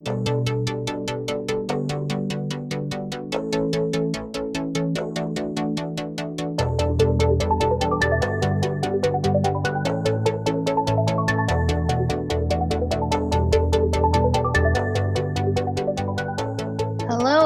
Hello,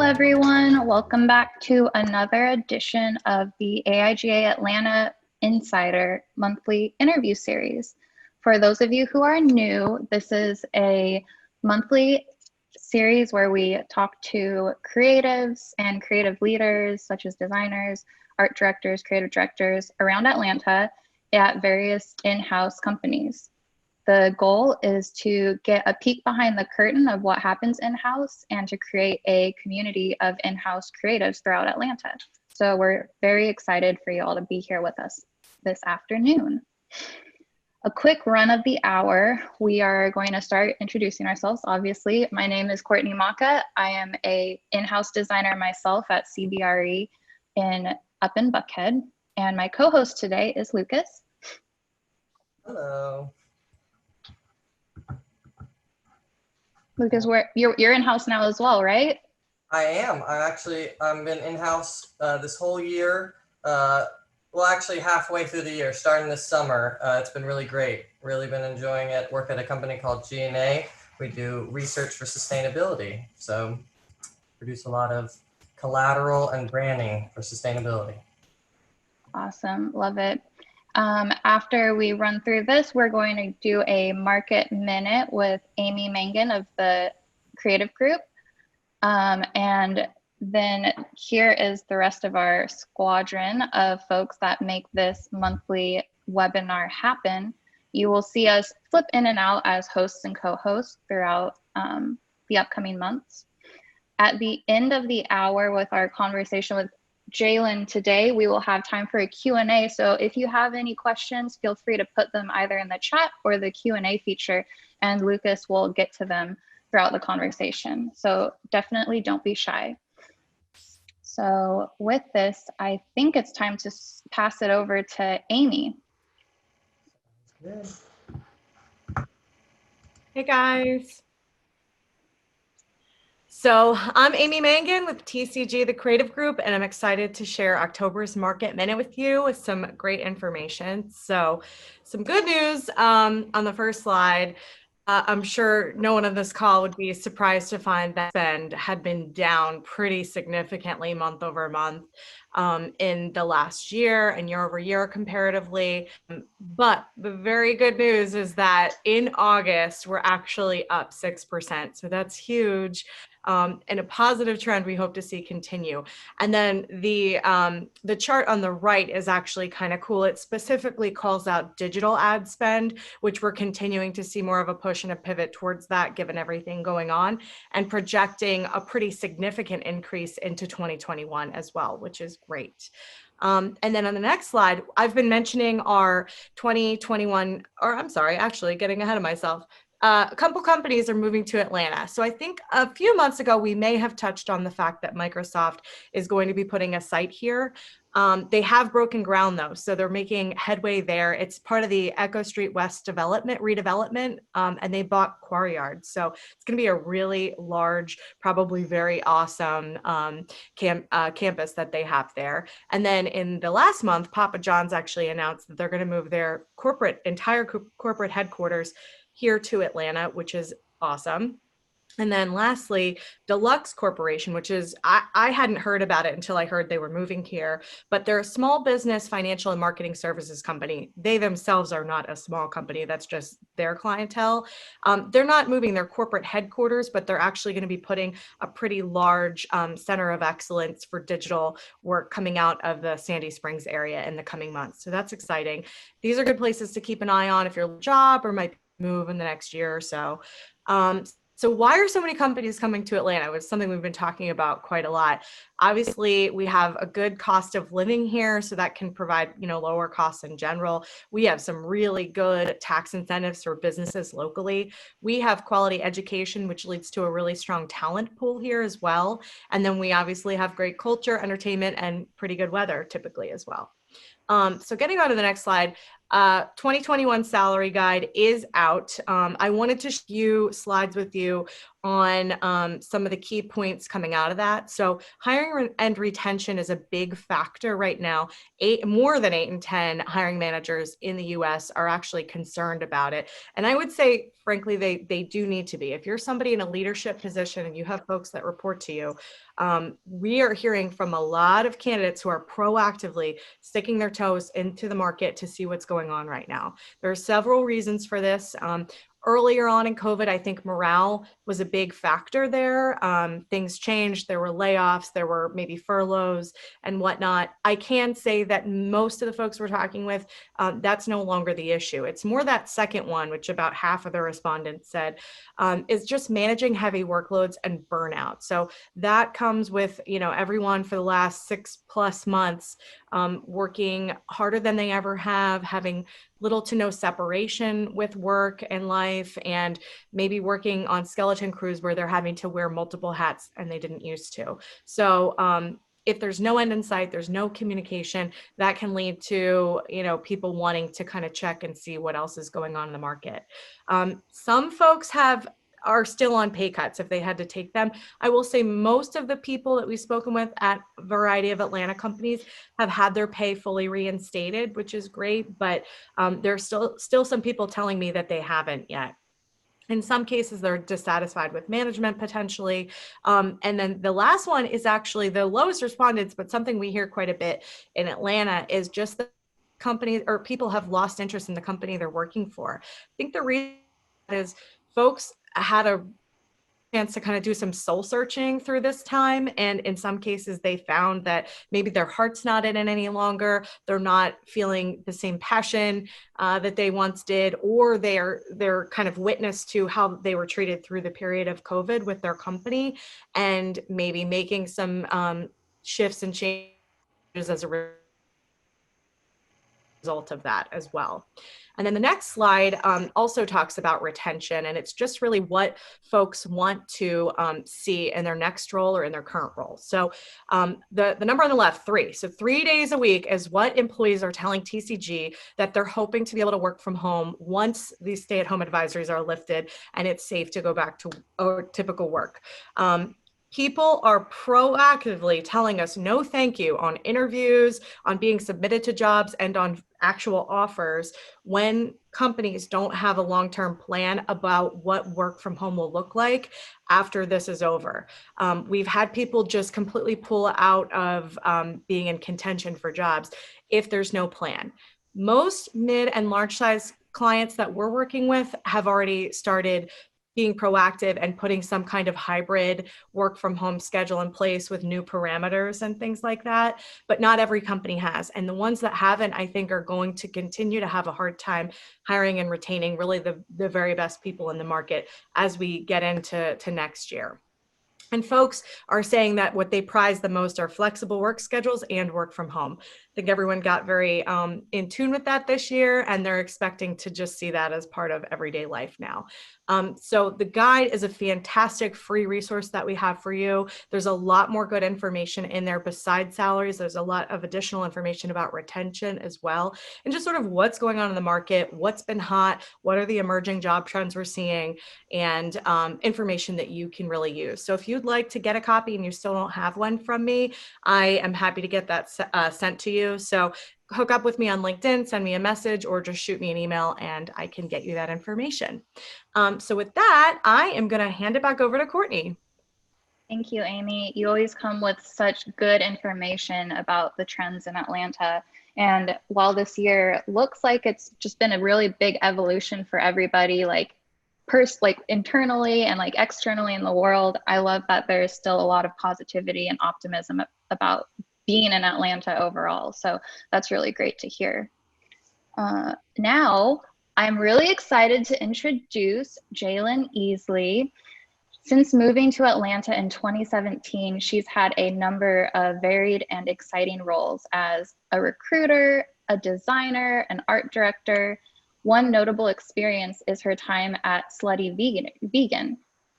everyone. Welcome back to another edition of the AIGA Atlanta Insider monthly interview series. For those of you who are new, this is a monthly series where we talk to creatives and creative leaders, such as designers, art directors, creative directors around Atlanta at various in-house companies. The goal is to get a peek behind the curtain of what happens in-house and to create a community of in-house creatives throughout Atlanta. So we're very excited for you all to be here with us this afternoon. A quick run of the hour. We are going to start introducing ourselves, obviously. My name is Courtney Maka. I am a in-house designer myself at CBRE up in Buckhead. And my co-host today is Lucas. Hello. Lucas, you're in-house now as well, right? I am. I've been in-house this whole year. Well, actually halfway through the year, starting this summer. It's been really great. Really been enjoying it. Work at a company called G&A. We do research for sustainability. So produce a lot of collateral and branding for sustainability. Awesome. Love it. After we run through this, we're going to do a market minute with Amy Mangan of the creative group. And then here is the rest of our squadron of folks that make this monthly webinar happen. You will see us flip in and out as hosts and co-hosts throughout the upcoming months. At the end of the hour with our conversation with Jailyn today, we will have time for a Q&A. So if you have any questions, feel free to put them either in the chat or the Q&A feature, and Lucas will get to them throughout the conversation. So definitely don't be shy. So with this, I think it's time to pass it over to Amy. Good. Hey guys. So I'm Amy Mangan with TCG, the creative group, and I'm excited to share October's Market Minute with you with some great information. So some good news on the first slide. I'm sure no one on this call would be surprised to find that spend had been down pretty significantly month over month in the last year and year over year comparatively. But the very good news is that in August, we're actually up 6%. So that's huge. And a positive trend we hope to see continue. And then the chart on the right is actually kind of cool. It specifically calls out digital ad spend, which we're continuing to see more of a push and a pivot towards that given everything going on, and projecting a pretty significant increase into 2021 as well, which is great. And then on the next slide, I've been mentioning our 2021, or I'm sorry, actually getting ahead of myself. A couple companies are moving to Atlanta. So I think a few months ago, we may have touched on the fact that Microsoft is going to be putting a site here. They have broken ground though, so they're making headway there. It's part of the Echo Street West redevelopment, and they bought Quarry Yard. So it's going to be a really large, probably very awesome campus that they have there. And then in the last month, Papa John's actually announced that they're going to move their entire corporate headquarters here to Atlanta, which is awesome. And then lastly, Deluxe Corporation, which is, I hadn't heard about it until I heard they were moving here, but they're a small business financial and marketing services company. They themselves are not a small company. That's just their clientele. They're not moving their corporate headquarters, but they're actually going to be putting a pretty large center of excellence for digital work coming out of the Sandy Springs area in the coming months. So that's exciting. These are good places to keep an eye on if you're a job or might move in the next year or so. So why are so many companies coming to Atlanta? It's something we've been talking about quite a lot. Obviously, we have a good cost of living here, so that can provide, lower costs in general. We have some really good tax incentives for businesses locally. We have quality education, which leads to a really strong talent pool here as well. And then we obviously have great culture, entertainment, and pretty good weather typically as well. So getting on to the next slide, 2021 salary guide is out. I wanted to share you slides with you on some of the key points coming out of that. So hiring and retention is a big factor right now. More than 8 in 10 hiring managers in the US are actually concerned about it. And I would say, frankly, they do need to be. If you're somebody in a leadership position and you have folks that report to you, we are hearing from a lot of candidates who are proactively sticking their toes into the market to see what's going on right now. There are several reasons for this. Earlier on in COVID, I think morale was a big factor there. Things changed. There were layoffs, there were maybe furloughs and whatnot. I can say that most of the folks we're talking with, that's no longer the issue. It's more that second one, which about half of the respondents said, is just managing heavy workloads and burnout. So that comes with, everyone for the last 6+ months working harder than they ever have, having little to no separation with work and life, and maybe working on skeleton crews where they're having to wear multiple hats and they didn't used to. So if there's no end in sight, there's no communication, that can lead to, people wanting to kind of check and see what else is going on in the market. Some folks are still on pay cuts if they had to take them. I will say most of the people that we've spoken with at a variety of Atlanta companies have had their pay fully reinstated, which is great, but there's still some people telling me that they haven't yet. In some cases, they're dissatisfied with management potentially. And then the last one is actually the lowest respondents, but something we hear quite a bit in Atlanta is just that companies or people have lost interest in the company they're working for. I think the reason is folks had a chance to kind of do some soul searching through this time. And in some cases, they found that maybe their heart's not in it any longer. They're not feeling the same passion that they once did, or they're kind of witness to how they were treated through the period of COVID with their company, and maybe making some shifts and changes as a result of that as well. And then the next slide also talks about retention, and it's just really what folks want to see in their next role or in their current role. So the number on the left, 3. So 3 days a week is what employees are telling TCG that they're hoping to be able to work from home once these stay-at-home advisories are lifted and it's safe to go back to typical work. People are proactively telling us no thank you on interviews, on being submitted to jobs, and on actual offers when companies don't have a long-term plan about what work from home will look like after this is over. We've had people just completely pull out of being in contention for jobs if there's no plan. Most mid and large size clients that we're working with have already started being proactive and putting some kind of hybrid work from home schedule in place with new parameters and things like that. But not every company has. And the ones that haven't, I think, are going to continue to have a hard time hiring and retaining really the very best people in the market as we get into next year. And folks are saying that what they prize the most are flexible work schedules and work from home. I think everyone got very in tune with that this year, and they're expecting to just see that as part of everyday life now. So the guide is a fantastic free resource that we have for you. There's a lot more good information in there besides salaries. There's a lot of additional information about retention as well, and just sort of what's going on in the market, what's been hot, what are the emerging job trends we're seeing, and information that you can really use. So if you'd like to get a copy and you still don't have one from me, I am happy to get that sent to you. So hook up with me on LinkedIn, send me a message, or just shoot me an email and I can get you that information. So with that, I am going to hand it back over to Courtney. Thank you, Amy. You always come with such good information about the trends in Atlanta. And while this year looks like it's just been a really big evolution for everybody, like internally and like externally in the world, I love that there's still a lot of positivity and optimism about being in Atlanta overall. So that's really great to hear. Now, I'm really excited to introduce Jailyn Easley. Since moving to Atlanta in 2017, she's had a number of varied and exciting roles as a recruiter, a designer, an art director. One notable experience is her time at Slutty Vegan.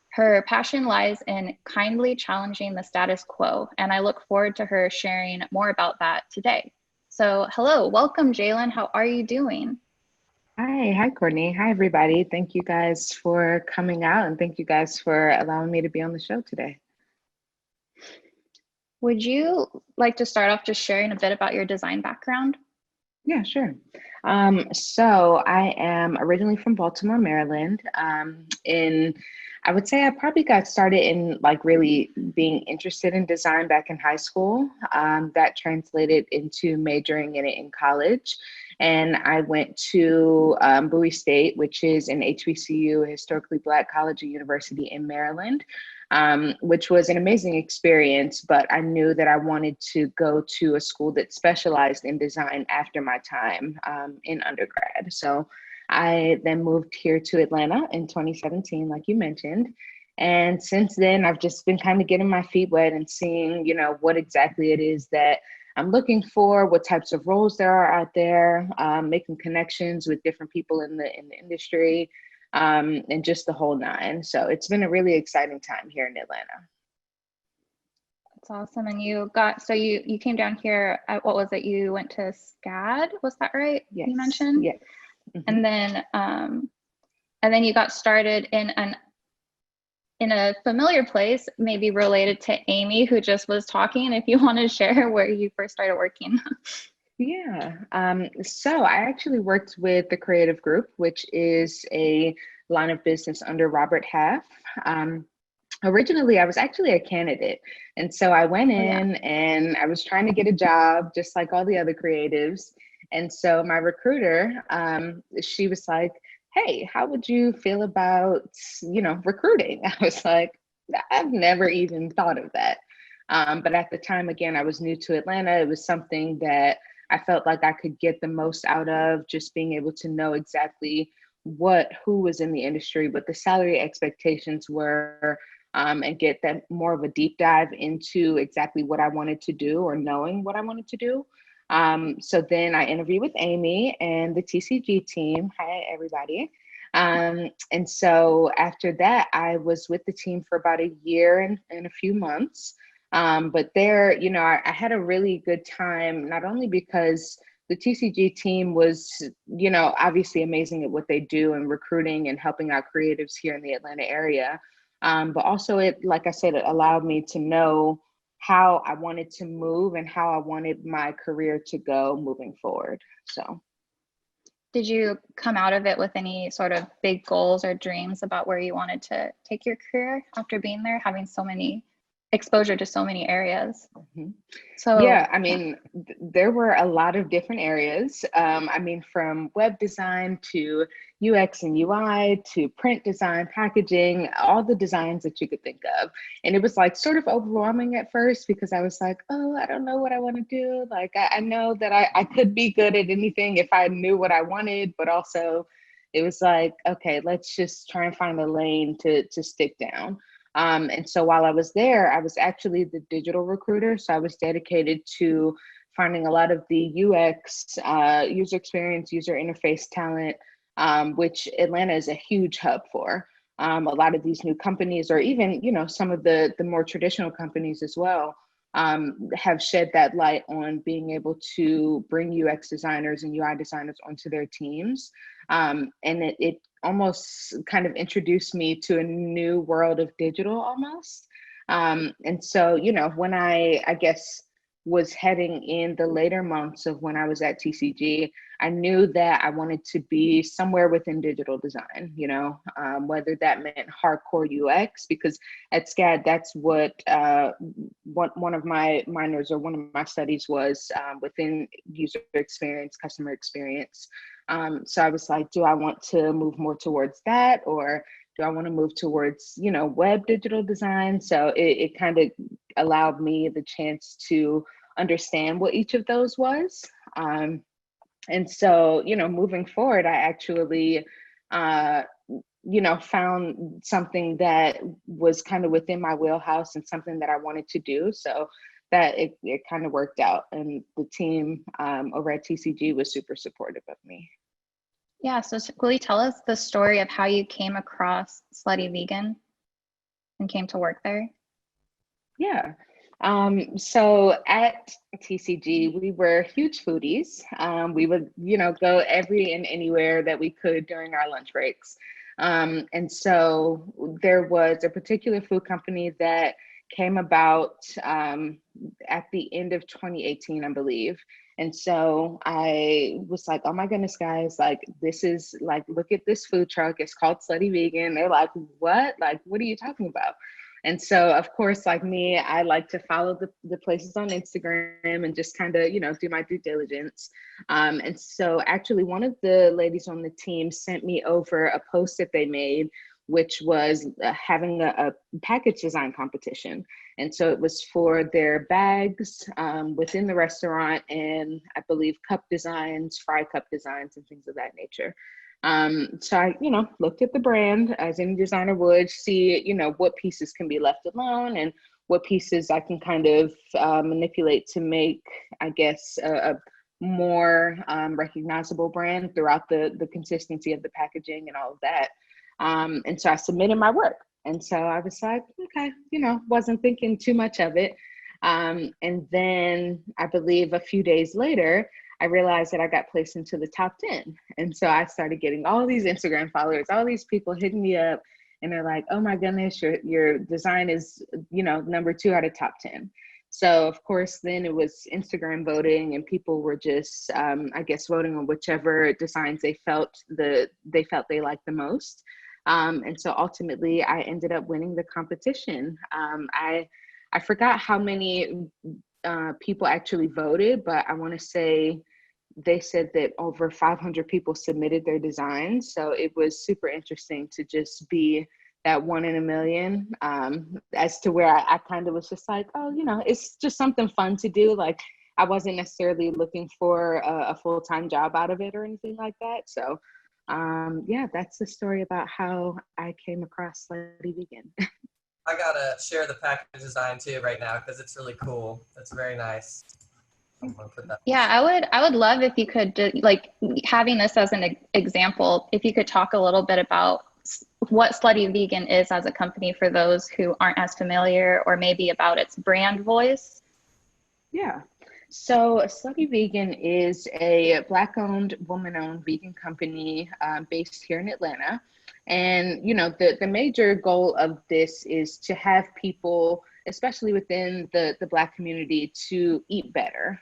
Her passion lies in kindly challenging the status quo, and I look forward to her sharing more about that today. So hello, welcome Jailyn. How are you doing? Hi, Courtney. Hi, everybody. Thank you guys for coming out and thank you guys for allowing me to be on the show today. Would you like to start off just sharing a bit about your design background? Yeah, sure. So I am originally from Baltimore, Maryland. I would say I probably got started in like really being interested in design back in high school. That translated into majoring in it in college. And I went to Bowie State, which is an HBCU, historically Black college and university in Maryland. Which was an amazing experience, but I knew that I wanted to go to a school that specialized in design after my time in undergrad. So I then moved here to Atlanta in 2017, like you mentioned. And since then, I've just been kind of getting my feet wet and seeing, what exactly it is that I'm looking for, what types of roles there are out there, making connections with different people in the industry. And just the whole nine. So it's been a really exciting time here in Atlanta. That's awesome. And you came down here at, what was it? You went to SCAD, was that right? Yes. You mentioned? Yes. Mm-hmm. And then you got started in a familiar place, maybe related to Amy, who just was talking. If you want to share where you first started working. Yeah. So I actually worked with the Creative Group, which is a line of business under Robert Half. Originally, I was actually a candidate. And so I went in and I was trying to get a job, just like all the other creatives. And so my recruiter, she was like, hey, how would you feel about, recruiting? I was like, I've never even thought of that. But at the time, again, I was new to Atlanta. It was something that I felt like I could get the most out of, just being able to know exactly who was in the industry, what the salary expectations were, and get that more of a deep dive into exactly what I wanted to do or knowing what I wanted to do. So then I interviewed with Amy and the TCG team. Hi, everybody. And so after that, I was with the team for about a year and a few months. But there, I had a really good time, not only because the TCG team was, obviously amazing at what they do and recruiting and helping out creatives here in the Atlanta area. But also like I said, it allowed me to know how I wanted to move and how I wanted my career to go moving forward. So. Did you come out of it with any sort of big goals or dreams about where you wanted to take your career after being there, having so many exposure to so many areas? Mm-hmm. So yeah, I mean, there were a lot of different areas. From web design to UX and UI to print design, packaging, all the designs that you could think of. And it was like sort of overwhelming at first because I was like, oh, I don't know what I want to do. Like, I know that I could be good at anything if I knew what I wanted, but also it was like, okay, let's just try and find a lane to stick down. And so while I was there, I was actually the digital recruiter. So I was dedicated to finding a lot of the UX, user experience, user interface talent, which Atlanta is a huge hub for. A lot of these new companies, or even, some of the more traditional companies as well, have shed that light on being able to bring UX designers and UI designers onto their teams. And it almost kind of introduced me to a new world of digital almost. And so, when I guess was heading in the later months of when I was at TCG, I knew that I wanted to be somewhere within digital design, whether that meant hardcore UX, because at SCAD, that's what one of my minors or one of my studies was within user experience, customer experience. So I was like, do I want to move more towards that, or do I want to move towards, web digital design? So it kind of allowed me the chance to understand what each of those was. And so, moving forward, I actually, found something that was kind of within my wheelhouse and something that I wanted to do. So that it kind of worked out. And the team over at TCG was super supportive of me. yeah, so will you tell us the story of how you came across Slutty Vegan and came to work there? Yeah. So at TCG, we were huge foodies. We would, go every and anywhere that we could during our lunch breaks. And so there was a particular food company that came about at the end of 2018, I believe. And so I was like, oh my goodness, guys, like, this is like, look at this food truck. It's called Slutty Vegan. They're like, what? Like, what are you talking about? And so, of course, like me, I like to follow the places on Instagram and just kind of, do my due diligence. And so actually one of the ladies on the team sent me over a post that they made, which was having a package design competition. And so it was for their bags within the restaurant, and I believe cup designs, fry cup designs, and things of that nature. So I, looked at the brand as any designer would, see, what pieces can be left alone and what pieces I can kind of manipulate to make, I guess, a more recognizable brand throughout the consistency of the packaging and all of that. And so I submitted my work. And so I was like, okay, wasn't thinking too much of it. And then I believe a few days later, I realized that I got placed into the top 10. And so I started getting all these Instagram followers, all these people hitting me up, and they're like, oh my goodness, your design is, number 2 out of top 10. So of course, then it was Instagram voting, and people were just, I guess, voting on whichever designs they felt they liked the most. And so ultimately I ended up winning the competition. I forgot how many people actually voted, but I want to say they said that over 500 people submitted their designs. So it was super interesting to just be that 1 in a million, as to where I kind of was just like, oh, it's just something fun to do. Like, I wasn't necessarily looking for a full-time job out of it or anything like that. So yeah, that's the story about how I came across Slutty Vegan. I gotta share the package design too right now because it's really cool. It's very nice. I'm gonna put that. Yeah, I would love if you could like having this as an example, if you could talk a little bit about what Slutty Vegan is as a company for those who aren't as familiar, or maybe about its brand voice. Yeah. So Slutty Vegan is a Black-owned, woman-owned vegan company based here in Atlanta. And, the major goal of this is to have people, especially within the Black community, to eat better.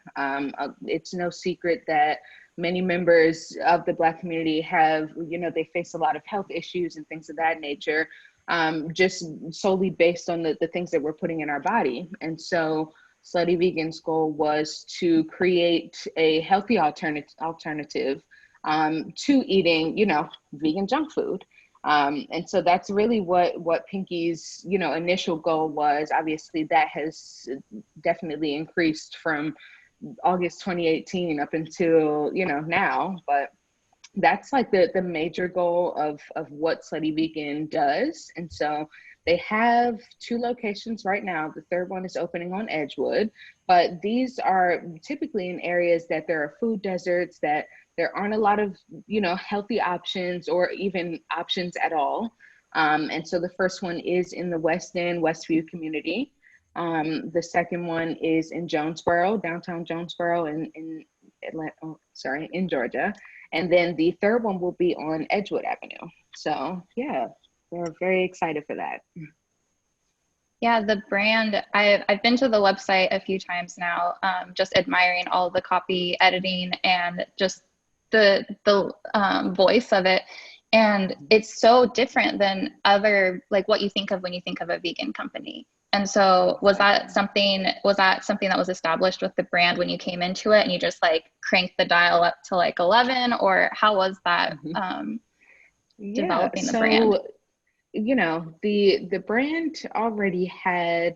It's no secret that many members of the Black community have, they face a lot of health issues and things of that nature, just solely based on the things that we're putting in our body. And so Slutty Vegan's goal was to create a healthy alternative to eating, vegan junk food. And so that's really what Pinky's, initial goal was. Obviously, that has definitely increased from August 2018 up until, now. But that's like the major goal of what Slutty Vegan does. And so they have 2 locations right now. The third one is opening on Edgewood, but these are typically in areas that there are food deserts, that there aren't a lot of, healthy options or even options at all. And so the first one is in the West End, Westview community. The second one is in Jonesboro, downtown Jonesboro in Georgia. And then the third one will be on Edgewood Avenue. So yeah, we're very excited for that. Yeah, the brand, I've been to the website a few times now, just admiring all the copy editing and just the voice of it. And it's so different than other, like what you think of when you think of a vegan company. And so was that something that was established with the brand when you came into it and you just like cranked the dial up to like 11, or how was that developing the brand? The brand already had,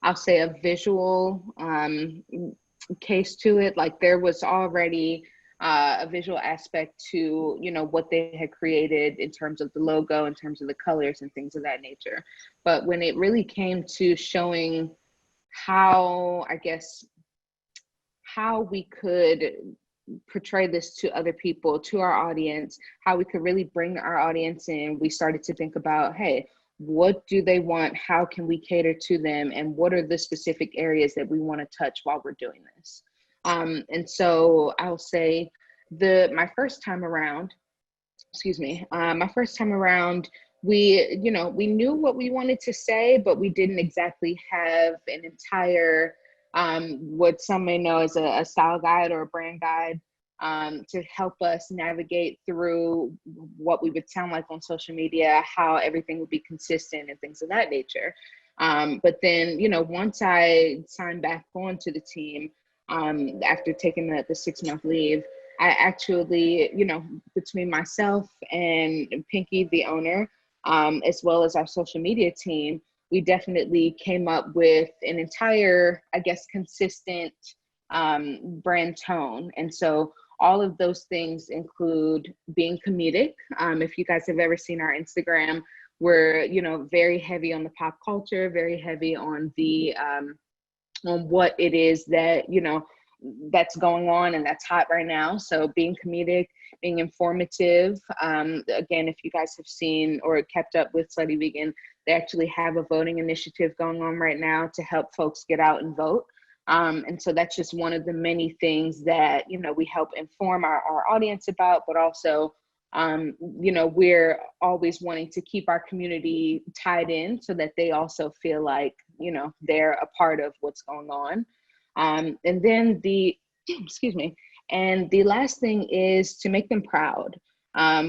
I'll say, a visual case to it. Like there was already a visual aspect to, what they had created in terms of the logo, in terms of the colors and things of that nature. But when it really came to showing how we could portray this to other people, to our audience, how we could really bring our audience in, we started to think about, hey, what do they want? How can we cater to them? And what are the specific areas that we want to touch while we're doing this? And so I'll say my first time around, we knew what we wanted to say, but we didn't exactly have an entire, what some may know as a style guide or a brand guide, to help us navigate through what we would sound like on social media, how everything would be consistent and things of that nature. But then, once I signed back on to the team, after taking the 6-month leave, I actually, between myself and Pinky, the owner, as well as our social media team, we definitely came up with an entire, I guess, consistent brand tone. And so all of those things include being comedic. If you guys have ever seen our Instagram, we're, very heavy on the pop culture, very heavy on the, on what it is that, that's going on and that's hot right now. So being comedic, being informative. Again, if you guys have seen or kept up with Slutty Vegan, they actually have a voting initiative going on right now to help folks get out and vote. And so that's just one of the many things that, we help inform our audience about, but also, we're always wanting to keep our community tied in so that they also feel like, they're a part of what's going on. And then and the last thing is to make them proud.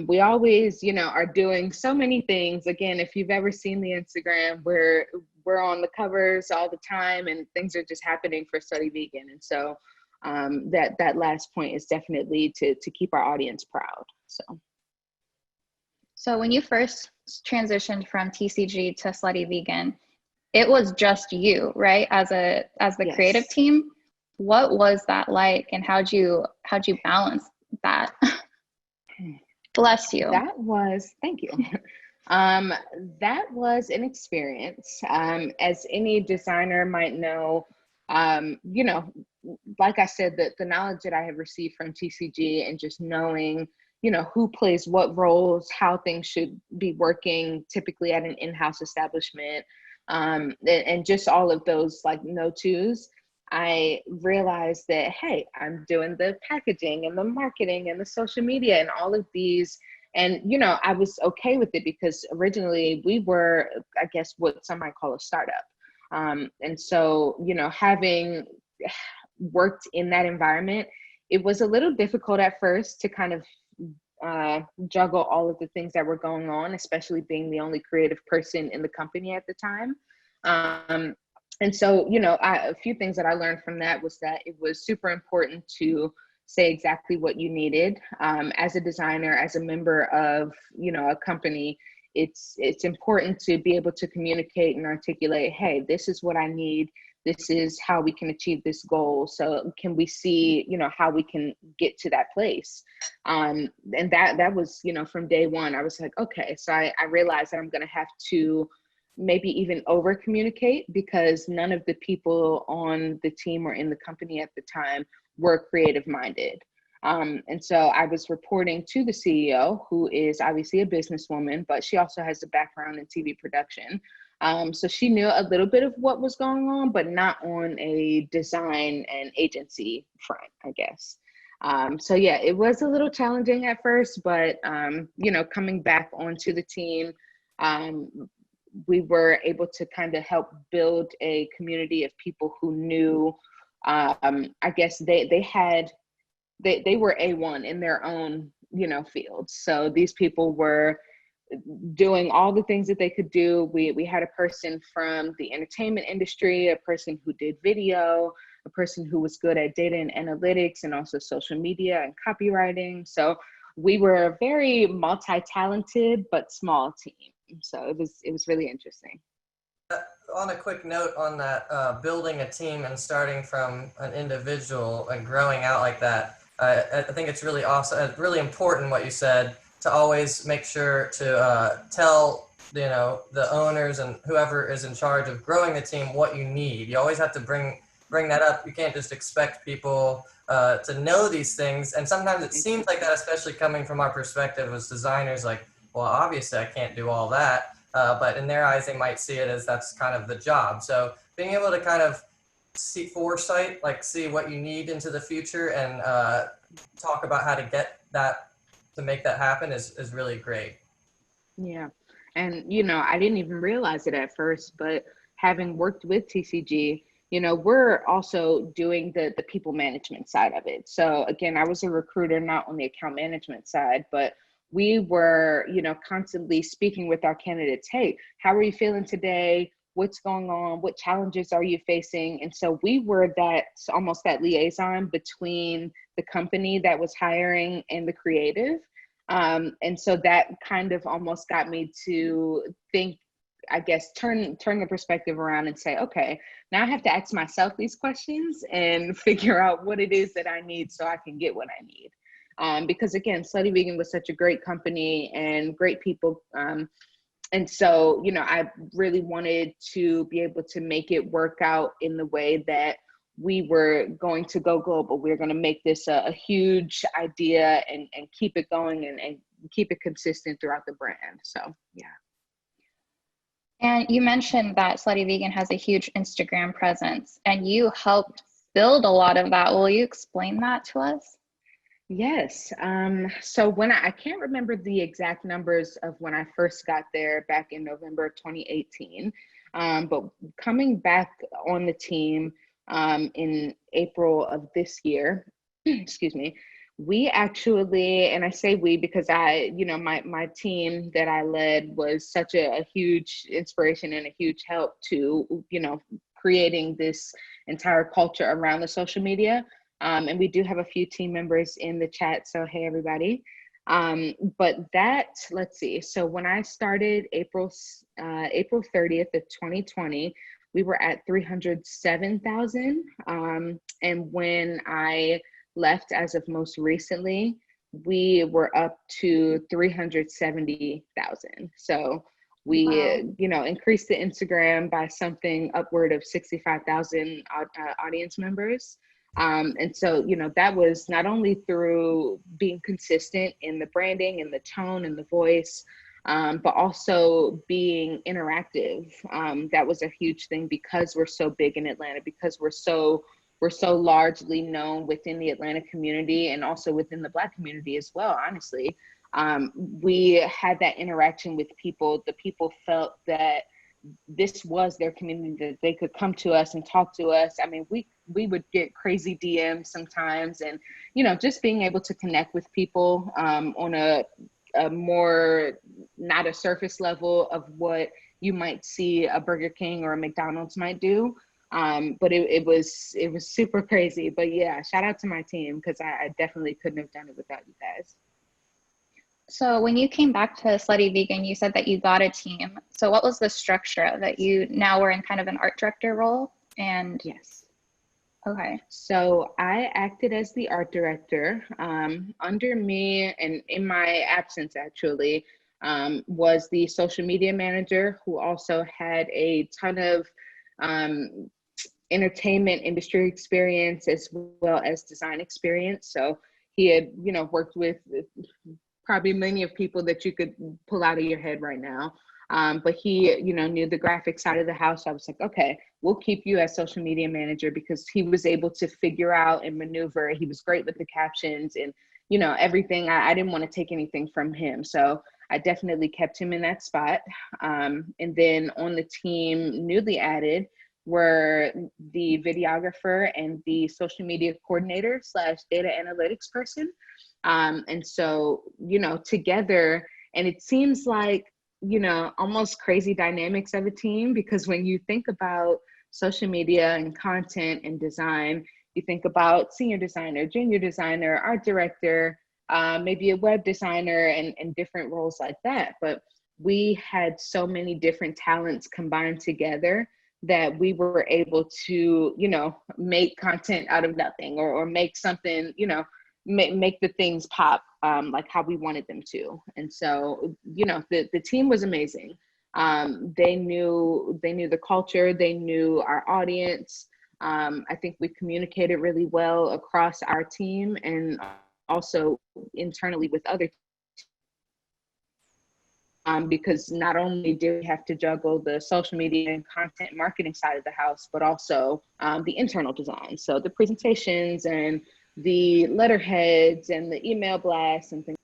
We always, are doing so many things. Again, if you've ever seen the Instagram, we're on the covers all the time and things are just happening for Slutty Vegan. And so that last point is definitely to keep our audience proud. So when you first transitioned from TCG to Slutty Vegan, it was just you, right? As the Yes. creative team. What was that like, and how'd you balance that? Bless you. Thank you. That was an experience. As any designer might know, like I said, the knowledge that I have received from TCG and just knowing, who plays what roles, how things should be working typically at an in-house establishment, and just all of those like no-tos, I realized that, hey, I'm doing the packaging and the marketing and the social media and all of these. And, I was okay with it because originally we were, I guess, what some might call a startup. And so, having worked in that environment, it was a little difficult at first to kind of juggle all of the things that were going on, especially being the only creative person in the company at the time. And so, a few things that I learned from that was that it was super important to say exactly what you needed. As a designer, as a member of, a company, it's important to be able to communicate and articulate, hey, this is what I need. This is how we can achieve this goal. So can we see, how we can get to that place? And that was, from day one, I was like, okay, so I realized that I'm going to have to maybe even over communicate because none of the people on the team or in the company at the time were creative minded. And so I was reporting to the CEO, who is obviously a businesswoman, but she also has a background in TV production. So she knew a little bit of what was going on, but not on a design and agency front, I guess. So yeah, it was a little challenging at first, but coming back onto the team, we were able to kind of help build a community of people who knew, I guess they were A1 in their own, fields. So these people were doing all the things that they could do. We had a person from the entertainment industry, a person who did video, a person who was good at data and analytics and also social media and copywriting. So we were a very multi-talented but small team. So it was really interesting. On a quick note on that, building a team and starting from an individual and growing out like that, I think it's really awesome, really important what you said, to always make sure to tell the owners and whoever is in charge of growing the team what you need. You always have to bring that up. You can't just expect people to know these things. And sometimes it seems like that, especially coming from our perspective as designers, like, well, obviously I can't do all that. but in their eyes, they might see it as that's kind of the job. So being able to kind of see foresight, like see what you need into the future and talk about how to get that, to make that happen is really great. Yeah. And, I didn't even realize it at first, but having worked with TCG, we're also doing the people management side of it. So again, I was a recruiter, not on the account management side, but we were, constantly speaking with our candidates. Hey, how are you feeling today? What's going on? What challenges are you facing? And so we were almost that liaison between the company that was hiring and the creative. And so that kind of almost got me to think, I guess, turn the perspective around and say, okay, now I have to ask myself these questions and figure out what it is that I need so I can get what I need. Because again, Slutty Vegan was such a great company and great people. And so, I really wanted to be able to make it work out in the way that we were going to go global. We were going to make this a huge idea and keep it going and keep it consistent throughout the brand. So, yeah. And you mentioned that Slutty Vegan has a huge Instagram presence, and you helped build a lot of that. Will you explain that to us? Yes. So when I can't remember the exact numbers of when I first got there back in November of 2018, but coming back on the team in April of this year, excuse me, we actually, and I say we because my team that I led was such a huge inspiration and a huge help to, creating this entire culture around the social media. And we do have a few team members in the chat. So, hey, everybody. But let's see. So when I started April 30th of 2020, we were at 307,000. And when I left as of most recently, we were up to 370,000. So we, increased the Instagram by something upward of 65,000 audience members. And so, that was not only through being consistent in the branding and the tone and the voice, but also being interactive. That was a huge thing because we're so big in Atlanta, because we're so largely known within the Atlanta community and also within the Black community as well, honestly. We had that interaction with people. The people felt that this was their community, that they could come to us and talk to us. I mean, we would get crazy DMs sometimes, and just being able to connect with people on a more, not a surface level of what you might see a Burger King or a McDonald's might do. But it was super crazy. But yeah, shout out to my team, because I definitely couldn't have done it without you guys. So when you came back to Slutty Vegan, you said that you got a team. So what was the structure that you now were in kind of an art director role? And yes. Okay. So I acted as the art director. Under me, and in my absence actually, was the social media manager, who also had a ton of entertainment industry experience as well as design experience. So he had, worked with probably many of people that you could pull out of your head right now. But he, knew the graphic side of the house. So I was like, okay, we'll keep you as social media manager, because he was able to figure out and maneuver. He was great with the captions and, everything. I didn't want to take anything from him. So I definitely kept him in that spot. And then on the team, newly added, were the videographer and the social media coordinator / data analytics person. And so, together, and it seems like, almost crazy dynamics of a team, because when you think about social media and content and design, you think about senior designer, junior designer, art director, maybe a web designer, and different roles like that. But we had so many different talents combined together that we were able to, make content out of nothing, or make something, make the things pop like how we wanted them to. And so, the team was amazing. They knew the culture, they knew our audience. I think we communicated really well across our team and also internally with other because not only did we have to juggle the social media and content marketing side of the house, but also the internal design. So the presentations and the letterheads and the email blasts and things.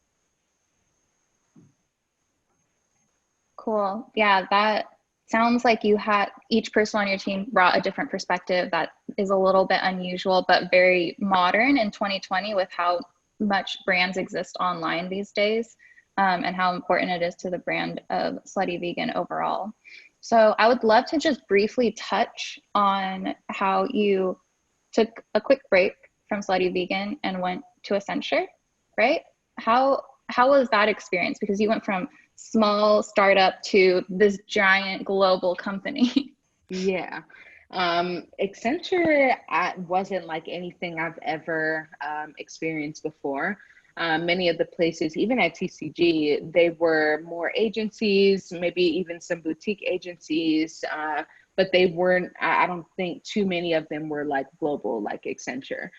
Cool. Yeah, that sounds like you had each person on your team brought a different perspective that is a little bit unusual, but very modern in 2020 with how much brands exist online these days, and how important it is to the brand of Slutty Vegan overall. So I would love to just briefly touch on how you took a quick break from Slutty Vegan and went to Accenture, right? How was that experience? Because you went from small startup to this giant global company. Yeah. Accenture wasn't like anything I've ever experienced before. Many of the places, even at TCG, they were more agencies, maybe even some boutique agencies, but they weren't, I don't think too many of them were like global, like Accenture.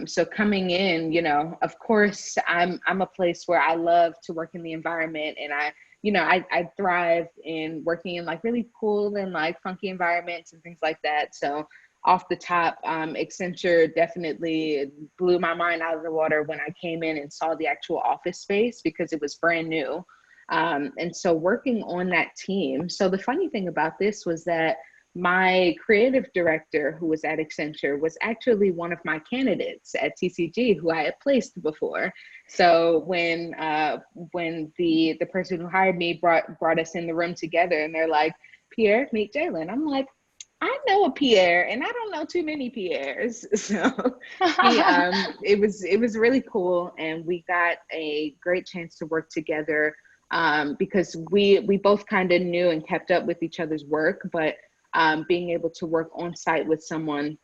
So coming in, you know, of course, I'm a place where I love to work in the environment, and I thrive in working in like really cool and like funky environments and things like that. So off the top, Accenture definitely blew my mind out of the water when I came in and saw the actual office space, because it was brand new. And so working on that team. So the funny thing about this was that my creative director, who was at Accenture, was actually one of my candidates at TCG who I had placed before. So when the person who hired me brought us in the room together, and they're like, "Pierre, meet Jailyn," I'm like, "I know a Pierre, and I don't know too many Pierres." So it was really cool, and we got a great chance to work together, because we both kind of knew and kept up with each other's work, but being able to work on site with someone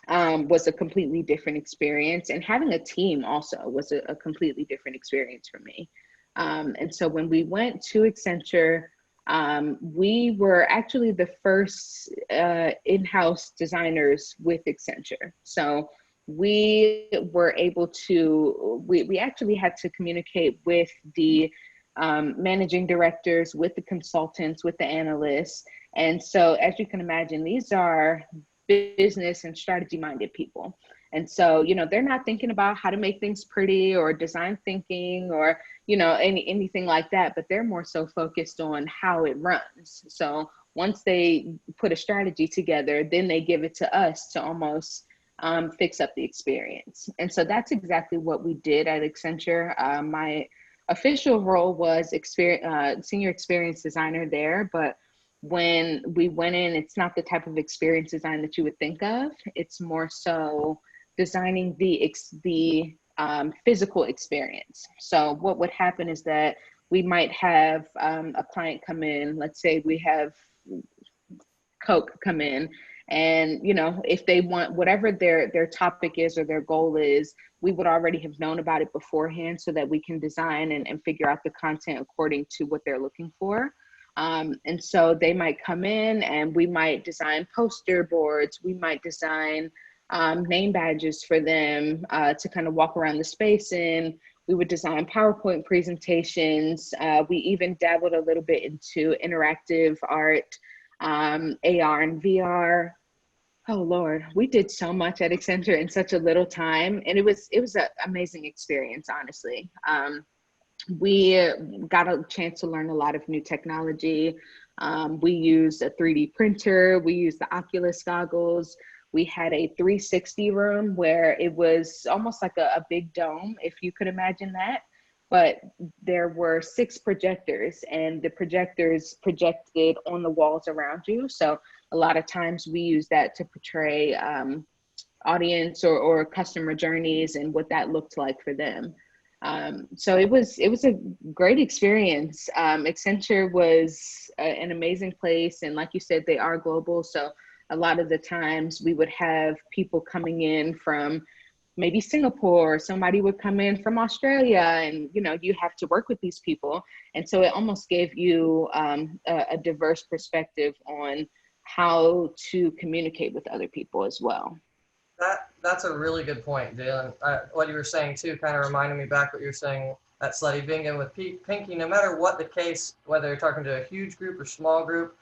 was a completely different experience, and having a team also was a completely different experience for me. And so when we went to Accenture, we were actually the first in-house designers with Accenture. So we were able to, we actually had to communicate with the managing directors, with the consultants, with the analysts. And so, as you can imagine, these are business and strategy minded people. And so, you know, they're not thinking about how to make things pretty or design thinking or, you know, anything like that, but they're more so focused on how it runs. So once they put a strategy together, then they give it to us to almost fix up the experience. And so that's exactly what we did at Accenture. My official role was senior experience designer there, but when we went in, it's not the type of experience design that you would think of. It's more so designing the physical experience. So what would happen is that we might have a client come in, let's say we have Coke come in, and you know, if they want whatever their topic is or their goal is, we would already have known about it beforehand so that we can design and figure out the content according to what they're looking for. And so they might come in and we might design poster boards, we might design name badges for them to kind of walk around the space in. We would design PowerPoint presentations. We even dabbled a little bit into interactive art, AR and VR. Oh Lord, we did so much at Accenture in such a little time, and it was an amazing experience, honestly. We got a chance to learn a lot of new technology. We used a 3D printer. We used the Oculus goggles. We had a 360 room where it was almost like a big dome, if you could imagine that. But there were 6 projectors, and the projectors projected on the walls around you. So a lot of times we use that to portray audience or customer journeys and what that looked like for them. So it was a great experience. Accenture was an amazing place. And like you said, they are global. So a lot of the times we would have people coming in from maybe Singapore, somebody would come in from Australia, and you know, you have to work with these people. And so it almost gave you a diverse perspective on how to communicate with other people as well. That's a really good point, Jailyn. What you were saying too kind of reminded me back what you were saying at Slutty Vegan with Pinky, no matter what the case, whether you're talking to a huge group or small group,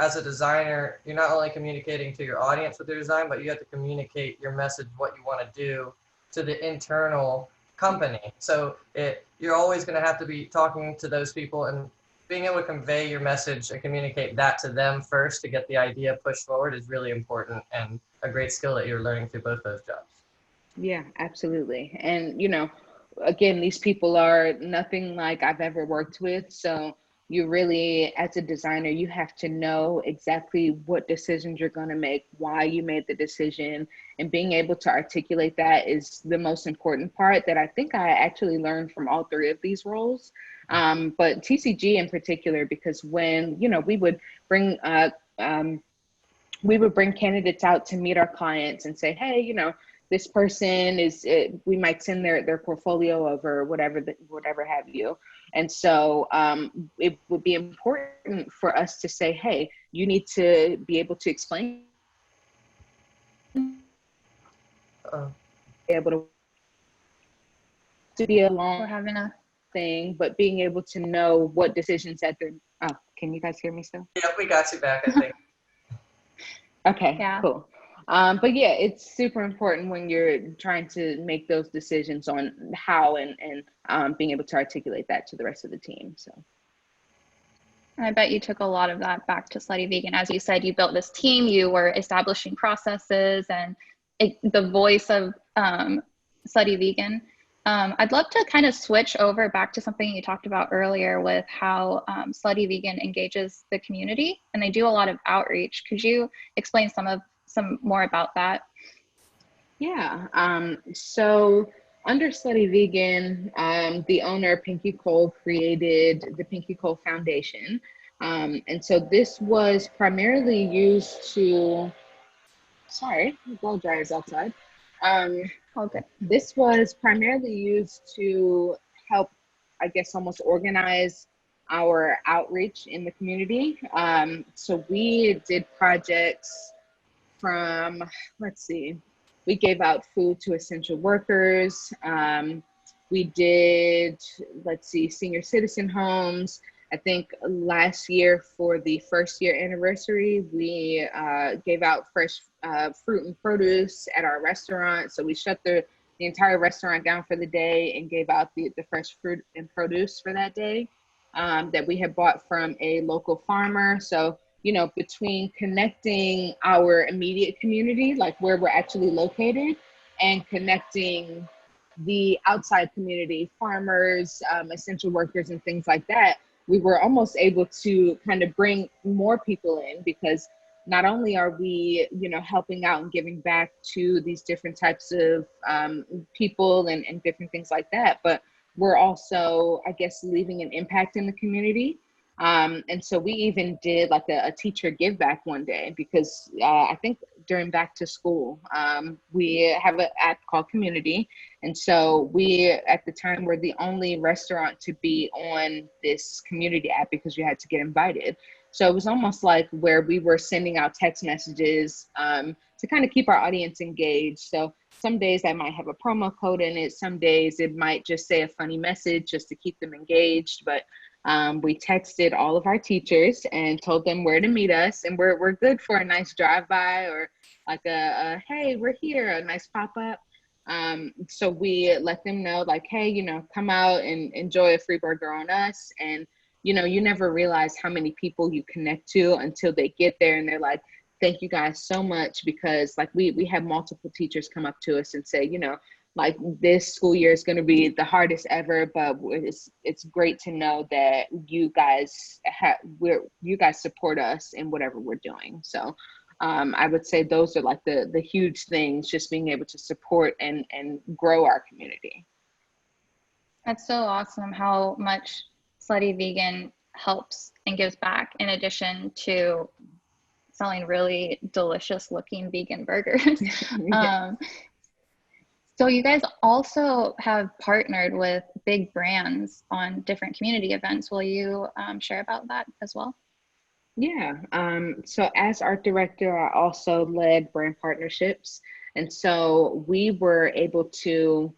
as a designer, you're not only communicating to your audience with your design, but you have to communicate your message, what you want to do to the internal company. So you're always going to have to be talking to those people and being able to convey your message and communicate that to them first to get the idea pushed forward is really important and a great skill that you're learning through both those jobs. Yeah, absolutely. And, again, these people are nothing like I've ever worked with. So you really, as a designer, you have to know exactly what decisions you're going to make, why you made the decision, and being able to articulate that is the most important part that I think I actually learned from all three of these roles. But TCG in particular, because when, we would bring candidates out to meet our clients and say, hey, this person we might send their portfolio over, whatever have you. And so it would be important for us to say, hey, you need to be able to explain, able to be a long thing, but being able to know what decisions that can you guys hear me still? Yeah, we got you back, I think. Okay, yeah. Cool. But yeah, it's super important when you're trying to make those decisions on how and being able to articulate that to the rest of the team. So I bet you took a lot of that back to Slutty Vegan. As you said, you built this team, you were establishing processes and the voice of Slutty Vegan. I'd love to kind of switch over back to something you talked about earlier with how Slutty Vegan engages the community, and they do a lot of outreach. Could you explain some more about that? Yeah. So under Slutty Vegan, the owner, Pinky Cole, created the Pinky Cole Foundation. And so this was primarily used to, sorry, blow dryers outside. Okay. This was primarily used to help, I guess, almost organize our outreach in the community. So we did projects from, we gave out food to essential workers. We did, senior citizen homes. I think last year for the first year anniversary, we gave out fresh fruit and produce at our restaurant. So we shut the entire restaurant down for the day and gave out the fresh fruit and produce for that day that we had bought from a local farmer. So, between connecting our immediate community, like where we're actually located, and connecting the outside community, farmers, essential workers, and things like that, we were almost able to kind of bring more people in, because not only are we, helping out and giving back to these different types of people and different things like that, but we're also, I guess, leaving an impact in the community. And so we even did like a teacher give back one day, because I think during back to school, we have an app called Community. And so we, at the time, were the only restaurant to be on this community app because you had to get invited. So it was almost like where we were sending out text messages to kind of keep our audience engaged. So some days I might have a promo code in it. Some days it might just say a funny message just to keep them engaged. But we texted all of our teachers and told them where to meet us. And we're good for a nice drive-by or like a hey, we're here, a nice pop-up. So we let them know, like, hey, come out and enjoy a free burger on us. And, you never realize how many people you connect to until they get there and they're like, thank you guys so much, because like we have multiple teachers come up to us and say, like, this school year is going to be the hardest ever, but it's great to know that you guys support us in whatever we're doing. So I would say those are like the huge things, just being able to support and grow our community. That's so awesome how much Slutty Vegan helps and gives back, in addition to selling really delicious looking vegan burgers. Yeah. So you guys also have partnered with big brands on different community events. Will you share about that as well? Yeah. So as art director, I also led brand partnerships. And so we were able to,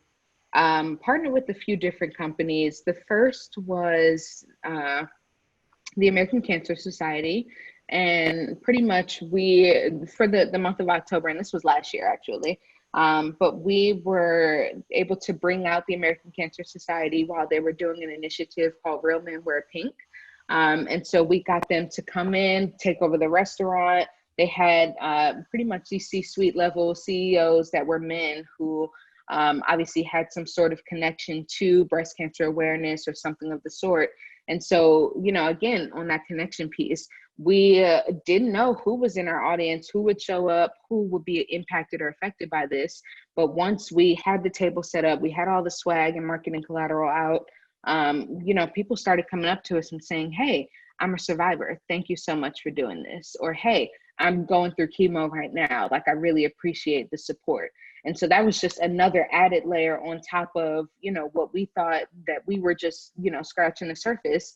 partnered with a few different companies. The first was the American Cancer Society. And pretty much for the month of October, and this was last year actually, but we were able to bring out the American Cancer Society while they were doing an initiative called Real Men Wear Pink. And so we got them to come in, take over the restaurant. They had pretty much these C-suite level CEOs that were men who obviously had some sort of connection to breast cancer awareness or something of the sort. And so, again, on that connection piece, we didn't know who was in our audience, who would show up, who would be impacted or affected by this. But once we had the table set up, we had all the swag and marketing collateral out, people started coming up to us and saying, hey, I'm a survivor. Thank you so much for doing this. Or, hey, I'm going through chemo right now. Like, I really appreciate the support. And so that was just another added layer on top of, what we thought that we were just, scratching the surface.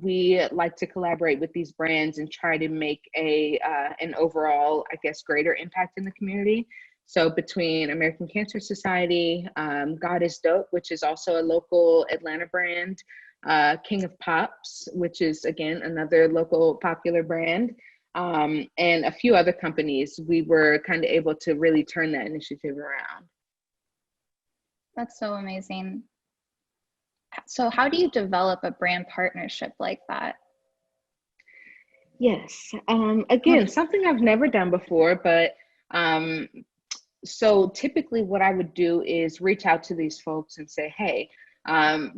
We like to collaborate with these brands and try to make an overall, I guess, greater impact in the community. So between American Cancer Society, God is Dope, which is also a local Atlanta brand, King of Pops, which is, again, another local popular brand, and a few other companies, we were kind of able to really turn that initiative around. That's so amazing. So how do you develop a brand partnership like that? Yes. Again, something I've never done before, but so typically what I would do is reach out to these folks and say, hey,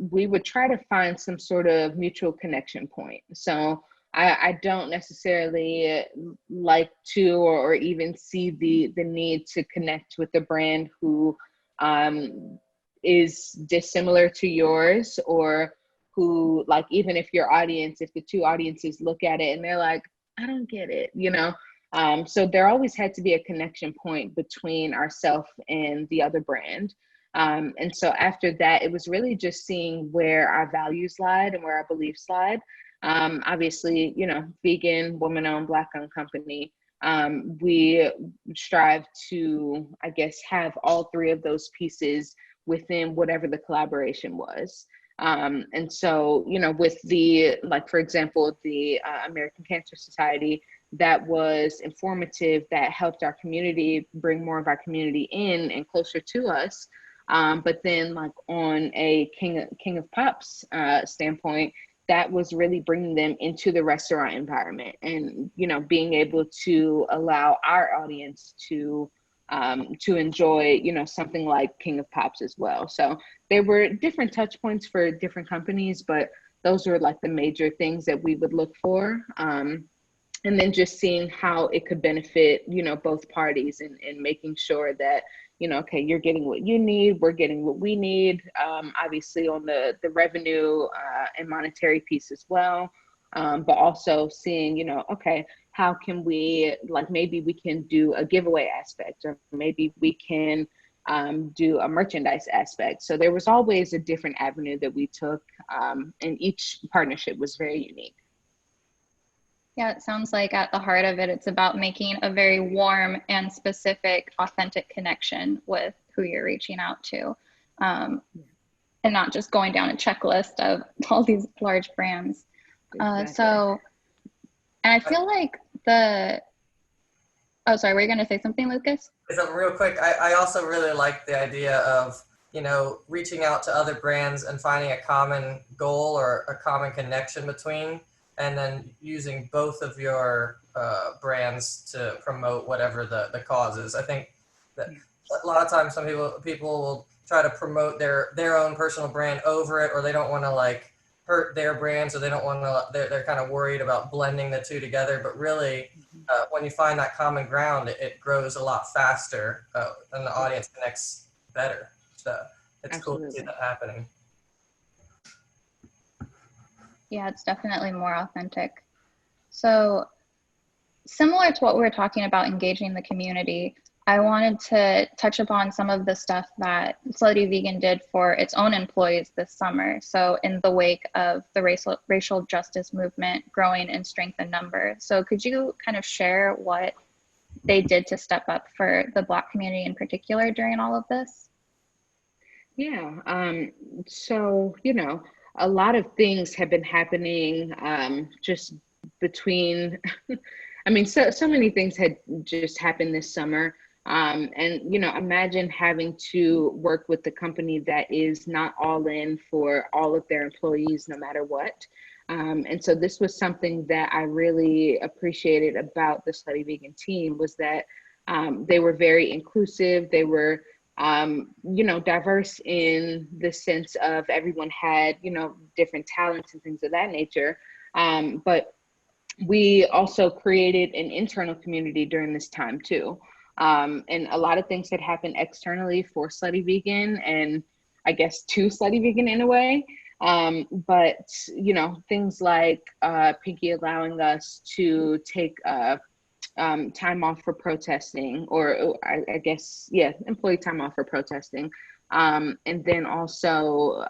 we would try to find some sort of mutual connection point. So I don't necessarily like to or even see the need to connect with a brand who is dissimilar to yours, or who, like, even if if the two audiences look at it and they're like, I don't get it, so there always had to be a connection point between ourselves and the other brand. And so after that, it was really just seeing where our values lied and where our beliefs lied. Obviously, vegan, woman-owned, Black-owned company. We strive to, I guess, have all three of those pieces within whatever the collaboration was. And so, with for example, the American Cancer Society, that was informative, that helped our community, bring more of our community in and closer to us. But then, like, on a King of Pops standpoint, that was really bringing them into the restaurant environment and, being able to allow our audience to enjoy, something like King of Pops as well. So there were different touch points for different companies, but those were like the major things that we would look for. And then just seeing how it could benefit, both parties, and making sure that, okay, you're getting what you need, we're getting what we need, obviously on the revenue and monetary piece as well. But also seeing, okay, how can we, like, maybe we can do a giveaway aspect, or maybe we can do a merchandise aspect. So there was always a different avenue that we took, and each partnership was very unique. Yeah, it sounds like at the heart of it, it's about making a very warm and specific, authentic connection with who you're reaching out to, and not just going down a checklist of all these large brands. Exactly. And I feel like oh, sorry, were you going to say something, Lucas? So real quick, I also really like the idea of, reaching out to other brands and finding a common goal or a common connection between, and then using both of your brands to promote whatever the cause is. I think that a lot of times some people will try to promote their own personal brand over it, or they don't want to, like, hurt their brand, so they don't want to, they're kind of worried about blending the two together. But really, when you find that common ground, it grows a lot faster, and the audience connects better. So it's Absolutely. Cool to see that happening. Yeah, it's definitely more authentic. So similar to what we were talking about, engaging the community, I wanted to touch upon some of the stuff that Slutty Vegan did for its own employees this summer. So in the wake of the racial justice movement growing in strength and number. So could you kind of share what they did to step up for the Black community in particular during all of this? Yeah. So, a lot of things have been happening just between, I mean, so many things had just happened this summer. And, imagine having to work with the company that is not all in for all of their employees, no matter what. And so this was something that I really appreciated about the Slutty Vegan team was that they were very inclusive. They were diverse in the sense of everyone had, different talents and things of that nature. But we also created an internal community during this time too. And a lot of things had happened externally for Slutty Vegan and I guess to Slutty Vegan in a way. But, things like Pinky allowing us to take time off for protesting, or I guess, yeah, employee time off for protesting. And then also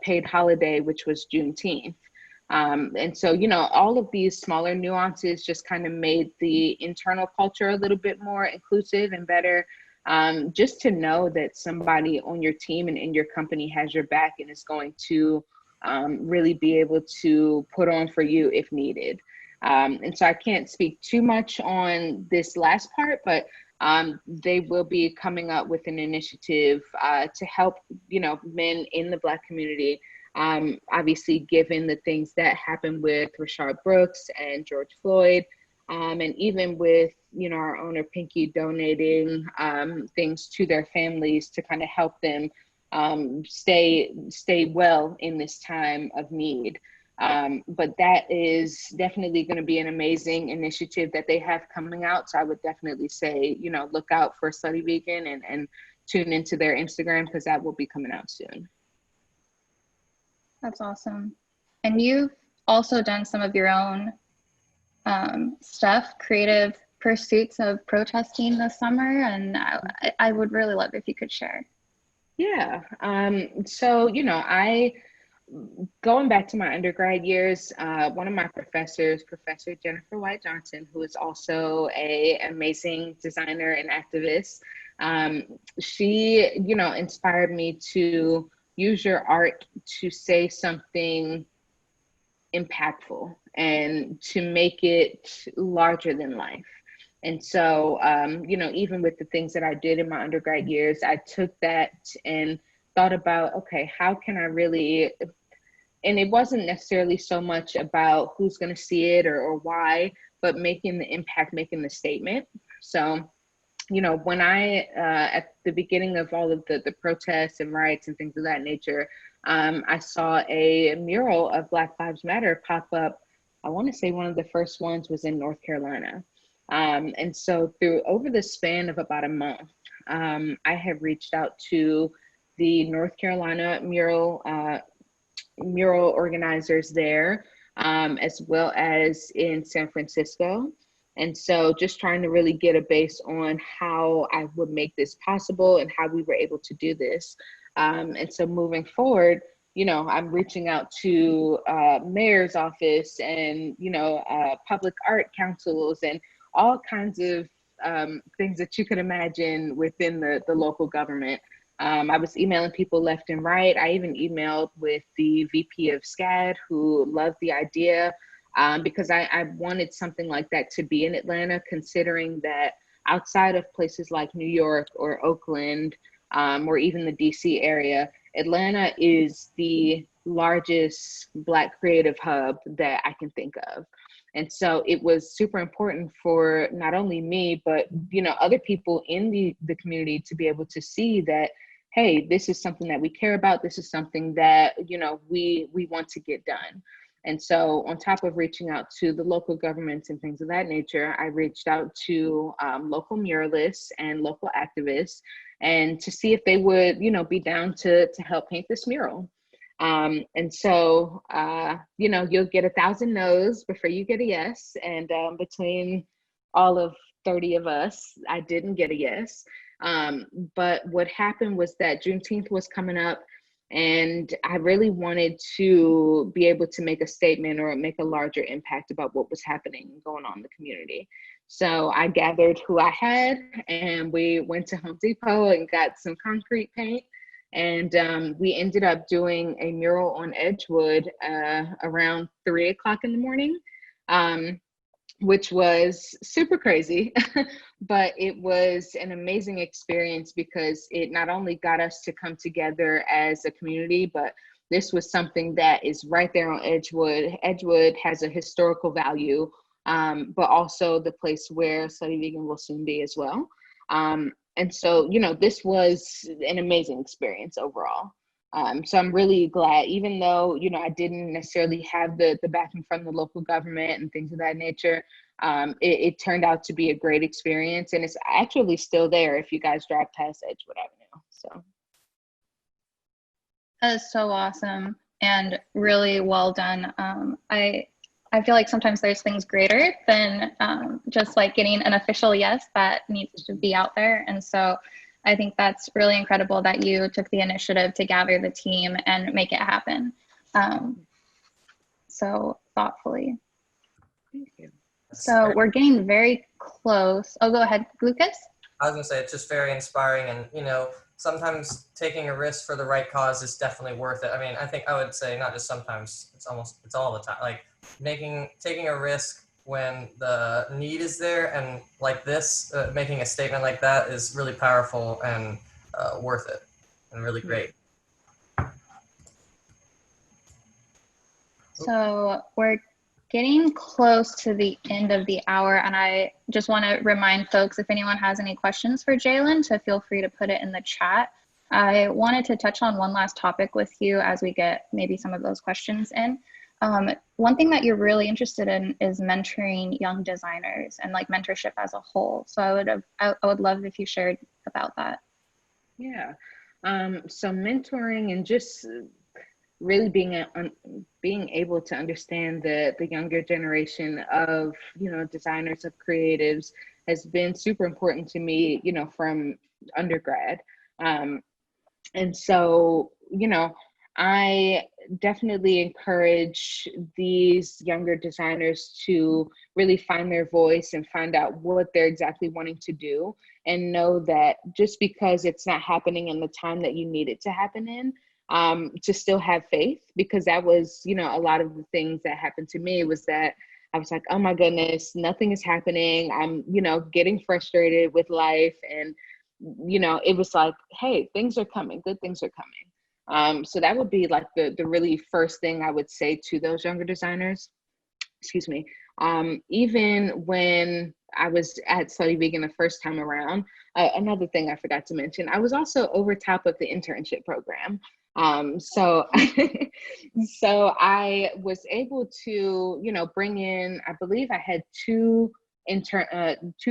paid holiday, which was Juneteenth. And so, all of these smaller nuances just kind of made the internal culture a little bit more inclusive and better. Just to know that somebody on your team and in your company has your back and is going to really be able to put on for you if needed. And so I can't speak too much on this last part, but they will be coming up with an initiative to help, men in the Black community. Obviously, given the things that happened with Rayshard Brooks and George Floyd, and even with, our owner Pinky donating things to their families to kind of help them stay well in this time of need. But that is definitely going to be an amazing initiative that they have coming out. So I would definitely say, look out for Slutty Vegan and tune into their Instagram because that will be coming out soon. That's awesome. And you've also done some of your own stuff, creative pursuits of protesting this summer. And I would really love if you could share. Yeah. So, I going back to my undergrad years, one of my professors, Professor Jennifer White Johnson, who is also an amazing designer and activist, she, inspired me to use your art to say something impactful and to make it larger than life. And so, even with the things that I did in my undergrad years, I took that and thought about, okay, how can I really, and it wasn't necessarily so much about who's going to see it or why, but making the impact, making the statement. So, when I, at the beginning of all of the protests and riots and things of that nature, I saw a mural of Black Lives Matter pop up. I want to say one of the first ones was in North Carolina. And so over the span of about a month, I have reached out to the North Carolina mural organizers there, as well as in San Francisco. And so just trying to really get a base on how I would make this possible and how we were able to do this. And so moving forward, I'm reaching out to mayor's office and, public art councils and all kinds of things that you could imagine within the local government. I was emailing people left and right. I even emailed with the VP of SCAD who loved the idea because I wanted something like that to be in Atlanta, considering that outside of places like New York or Oakland or even the DC area, Atlanta is the largest Black creative hub that I can think of. And so it was super important for not only me, but, other people in the community to be able to see that, hey, this is something that we care about. This is something that, we want to get done. And so on top of reaching out to the local governments and things of that nature, I reached out to local muralists and local activists and to see if they would, be down to help paint this mural. And so, you'll get 1,000 no's before you get a yes. And between all of 30 of us, I didn't get a yes. But what happened was that Juneteenth was coming up and I really wanted to be able to make a statement or make a larger impact about what was happening going on in the community. So I gathered who I had and we went to Home Depot and got some concrete paint. And we ended up doing a mural on Edgewood around 3 o'clock in the morning, which was super crazy, but it was an amazing experience because it not only got us to come together as a community, but this was something that is right there on Edgewood. Edgewood has a historical value, but also the place where Slutty Vegan will soon be as well. And so, this was an amazing experience overall. So I'm really glad, even though, I didn't necessarily have the backing from the local government and things of that nature, it turned out to be a great experience. And it's actually still there if you guys drive past Edgewood Avenue. So. That is so awesome and really well done. I feel like sometimes there's things greater than just like getting an official yes that needs to be out there. And so I think that's really incredible that you took the initiative to gather the team and make it happen so thoughtfully. Thank you. So we're getting very close. Oh, go ahead, Lucas. I was gonna say, it's just very inspiring, and sometimes taking a risk for the right cause is definitely worth it. I mean, I think I would say not just sometimes, it's all the time. Like taking a risk when the need is there, and like this, making a statement like that is really powerful and worth it and really great. So we're getting close to the end of the hour, and I just want to remind folks, if anyone has any questions for Jailyn, to feel free to put it in the chat. I wanted to touch on one last topic with you as we get maybe some of those questions in. One thing that you're really interested in is mentoring young designers and like mentorship as a whole. So I would love if you shared about that. Yeah. So mentoring and just really being able to understand the younger generation of designers, of creatives, has been super important to me from undergrad, and so I definitely encourage these younger designers to really find their voice and find out what they're exactly wanting to do, and know that just because it's not happening in the time that you need it to happen in, to still have faith, because that was, a lot of the things that happened to me was that I was like, oh my goodness, nothing is happening. I'm, getting frustrated with life. And, it was like, hey, things are coming, good things are coming. So that would be like the really first thing I would say to those younger designers. Excuse me. Even when I was at Slutty Vegan the first time around, another thing I forgot to mention, I was also over top of the internship program. So I was able to, bring in, I believe I had two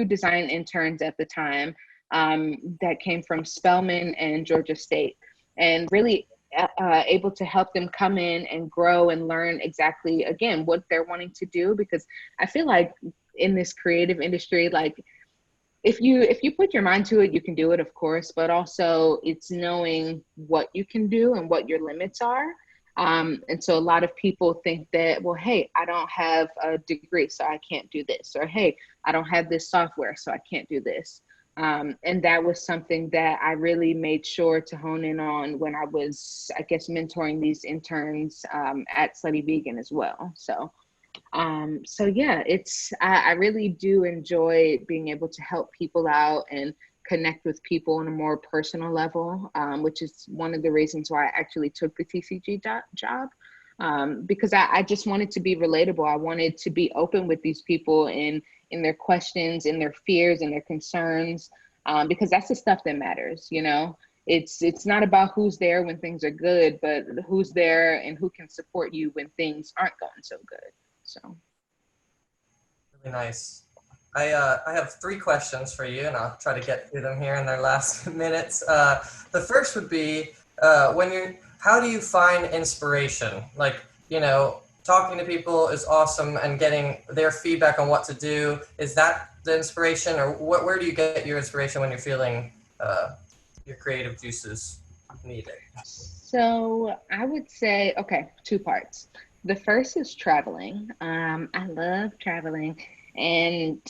design interns at the time, that came from Spelman and Georgia State, and really able to help them come in and grow and learn exactly, again, what they're wanting to do. Because I feel like in this creative industry, like if you put your mind to it, you can do it, of course, but also it's knowing what you can do and what your limits are. And so a lot of people think that, well, hey, I don't have a degree, so I can't do this, or hey, I don't have this software, so I can't do this. And that was something that I really made sure to hone in on when I was, I guess, mentoring these interns at Slutty Vegan as well. So yeah, I really do enjoy being able to help people out and connect with people on a more personal level, which is one of the reasons why I actually took the TCG job, because I just wanted to be relatable. I wanted to be open with these people in their questions, in their fears, and their concerns, because that's the stuff that matters. It's not about who's there when things are good, but who's there and who can support you when things aren't going so good. So really nice. I have 3 questions for you, and I'll try to get through them here in their last minutes. The first would be, how do you find inspiration? Like, talking to people is awesome, and getting their feedback on what to do, is that the inspiration, or where do you get your inspiration when you're feeling your creative juices needed? So I would say, okay, 2 parts. The first is traveling. I love traveling. And,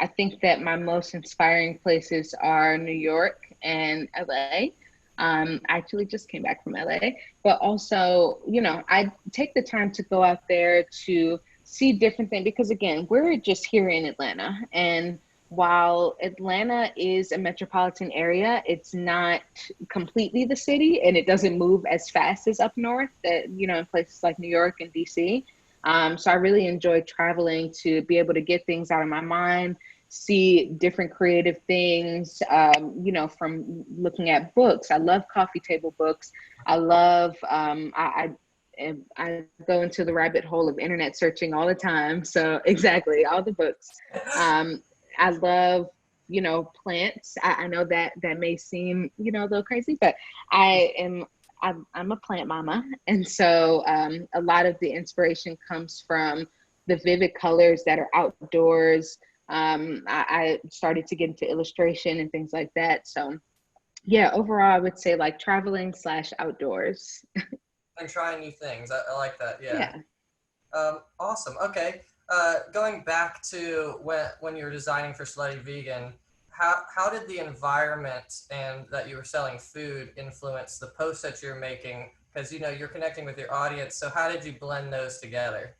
I think that my most inspiring places are New York and LA. I actually just came back from LA, but also, you know, I take the time to go out there to see different things because, again, we're just here in Atlanta. And while Atlanta is a metropolitan area, it's not completely the city, and it doesn't move as fast as up north, that, you know, in places like New York and DC. So I really enjoy traveling to be able to get things out of my mind, see different creative things, you know, from looking at books. I love coffee table books. I love, I go into the rabbit hole of internet searching all the time. So exactly, all the books. I love, you know, plants. I know that may seem, you know, a little crazy, but I'm a plant mama. And so a lot of the inspiration comes from the vivid colors that are outdoors. I started to get into illustration and things like that. So yeah, overall, I would say like traveling / outdoors. And trying new things. I like that. Yeah. Yeah. Awesome. Okay. Going back to when you were designing for Slutty Vegan, how did the environment and that you were selling food influence the posts that you're making? Because, you know, you're connecting with your audience. So how did you blend those together?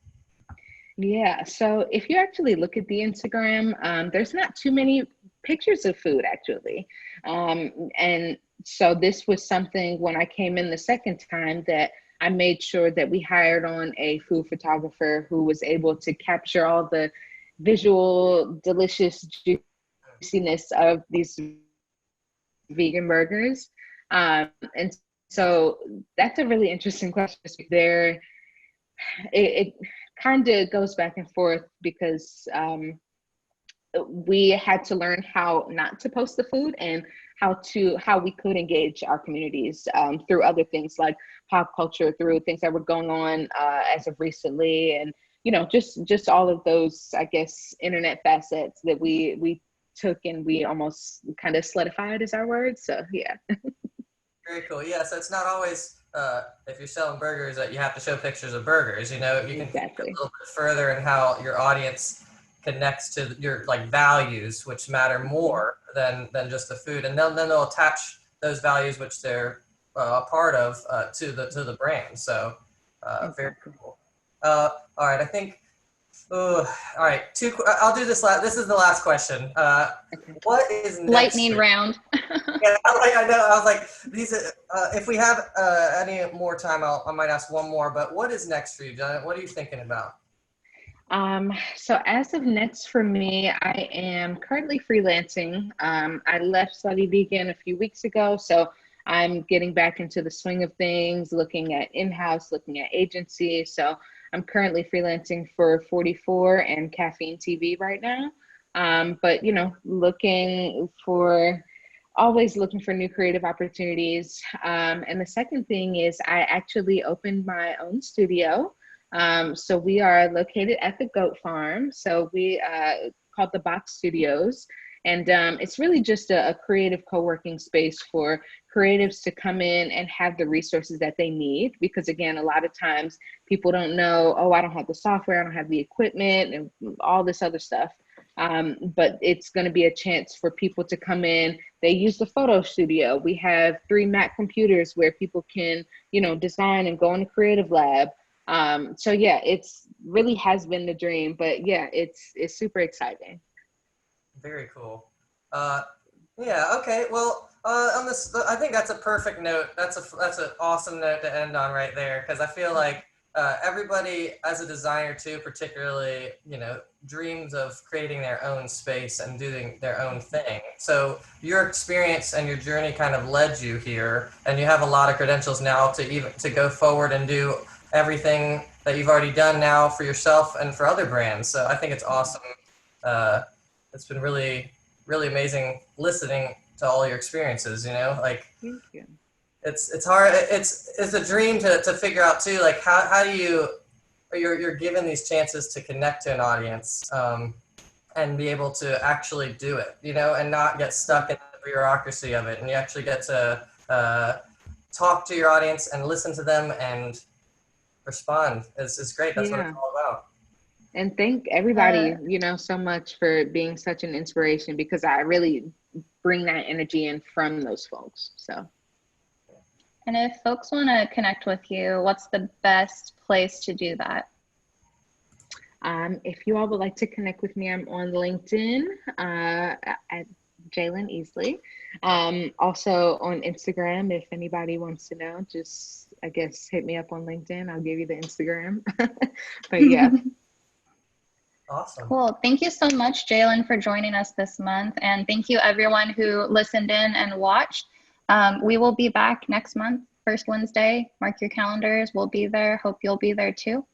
Yeah, so if you actually look at the Instagram, there's not too many pictures of food actually. And so this was something when I came in the second time that I made sure that we hired on a food photographer who was able to capture all the visual, delicious juiciness of these vegan burgers. And so that's a really interesting question. There, it kind of goes back and forth because we had to learn how not to post the food and how we could engage our communities through other things like pop culture, through things that were going on as of recently, and you know, just all of those, I guess, internet facets that we took and we almost kind of solidified is our word. So yeah. Very cool. Yeah, so it's not always if you're selling burgers that you have to show pictures of burgers. You know, you can think a little bit further in how your audience connects to your like values, which matter more than just the food, and then they'll attach those values which they're a part of to the brand. So very cool. All right, I think. All right, I'll do this last. This is the last question. What is next? Lightning round. Yeah, I know. I was like, these. If we have any more time, I might ask one more. But what is next for you, Jailyn? What are you thinking about? So as of next for me, I am currently freelancing. I left Slutty Vegan a few weeks ago, so I'm getting back into the swing of things, looking at in-house, looking at agency. So I'm currently freelancing for 44 and Caffeine TV right now. But you know, always looking for new creative opportunities. And the second thing is I actually opened my own studio. So we are located at the Goat Farm. So we called the Box Studios. And it's really just a creative co-working space for creatives to come in and have the resources that they need. Because again, a lot of times people don't know, oh, I don't have the software, I don't have the equipment and all this other stuff. But it's going to be a chance for people to come in. They use the photo studio. We have 3 Mac computers where people can, you know, design and go in the creative lab. So yeah, it's really has been the dream, but yeah, it's super exciting. Very cool. Yeah. Okay. Well, on this, I think that's a perfect note. That's an awesome note to end on right there, because I feel like everybody, as a designer too, particularly, you know, dreams of creating their own space and doing their own thing. So your experience and your journey kind of led you here, and you have a lot of credentials now to go forward and do everything that you've already done now for yourself and for other brands. So I think it's awesome. It's been really, really amazing listening to all your experiences, you know, like Thank you. It's hard. It's a dream to figure out too, like how do you're given these chances to connect to an audience and be able to actually do it, you know, and not get stuck in the bureaucracy of it. And you actually get to talk to your audience and listen to them and respond. It's great. That's what it's all about. And thank everybody, you know, so much for being such an inspiration, because I really bring that energy in from those folks. So. And if folks want to connect with you, what's the best place to do that? If you all would like to connect with me, I'm on LinkedIn at Jailyn Easley. Also on Instagram, if anybody wants to know, just, I guess, hit me up on LinkedIn. I'll give you the Instagram. But yeah. Awesome. Cool. Thank you so much, Jailyn, for joining us this month. And thank you everyone who listened in and watched. We will be back next month, first Wednesday. Mark your calendars. We'll be there. Hope you'll be there too.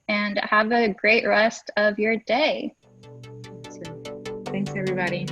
And have a great rest of your day. Thanks, everybody.